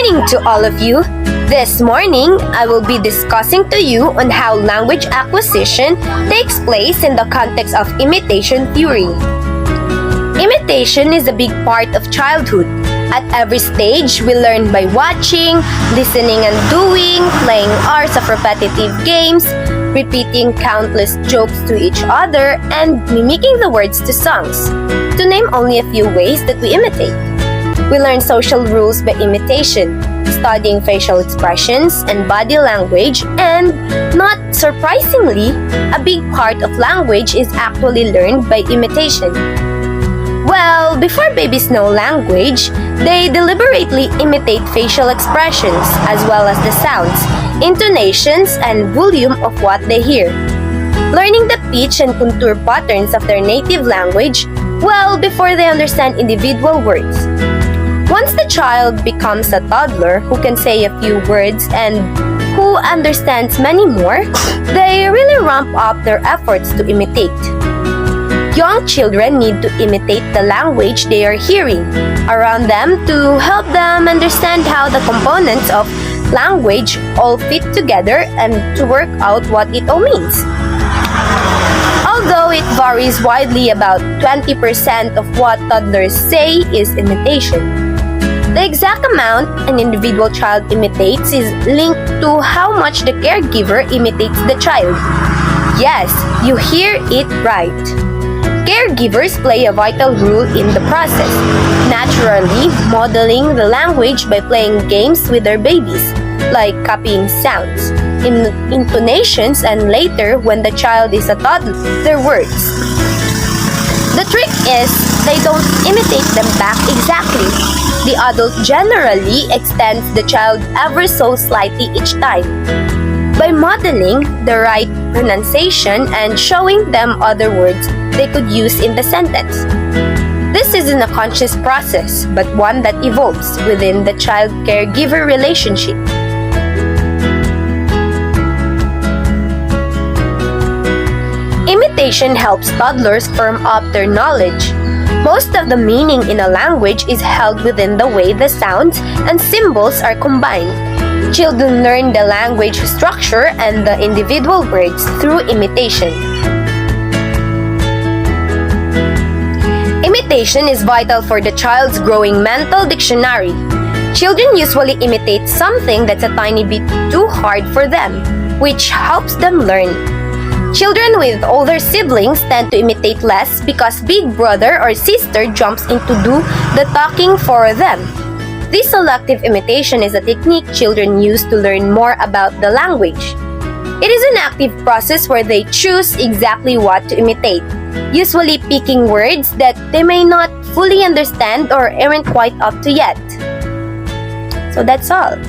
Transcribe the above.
morning to all of you. This morning, I will be discussing to you on how language acquisition takes place in the context of imitation theory. Imitation is a big part of childhood. At every stage, we learn by watching, listening and doing, playing hours of repetitive games, repeating countless jokes to each other, and mimicking the words to songs, to name only a few ways that we imitate. We learn social rules by imitation, studying facial expressions and body language, and, not surprisingly, a big part of language is actually learned by imitation. Well, before babies know language, they deliberately imitate facial expressions as well as the sounds, intonations, and volume of what they hear. Learning the pitch and contour patterns of their native language well before they understand individual words. Once the child becomes a toddler who can say a few words and who understands many more, they really ramp up their efforts to imitate. Young children need to imitate the language they are hearing around them to help them understand how the components of language all fit together and to work out what it all means. Although it varies widely, about 20% of what toddlers say is imitation. The exact amount an individual child imitates is linked to how much the caregiver imitates the child. Yes, you hear it right. Caregivers play a vital role in the process, naturally modeling the language by playing games with their babies, like copying sounds, intonations, and later, when the child is a toddler, their words. The trick is they don't imitate them back exactly. The adult generally extends the child ever so slightly each time, by modeling the right pronunciation and showing them other words they could use in the sentence. This isn't a conscious process, but one that evolves within the child-caregiver relationship. Imitation helps toddlers firm up their knowledge. Most of the meaning in a language is held within the way the sounds and symbols are combined. Children learn the language structure and the individual words through imitation. Imitation is vital for the child's growing mental dictionary. Children usually imitate something that's a tiny bit too hard for them, which helps them learn. Children with older siblings tend to imitate less because big brother or sister jumps in to do the talking for them. This selective imitation is a technique children use to learn more about the language. It is an active process where they choose exactly what to imitate, usually picking words that they may not fully understand or aren't quite up to yet. So that's all.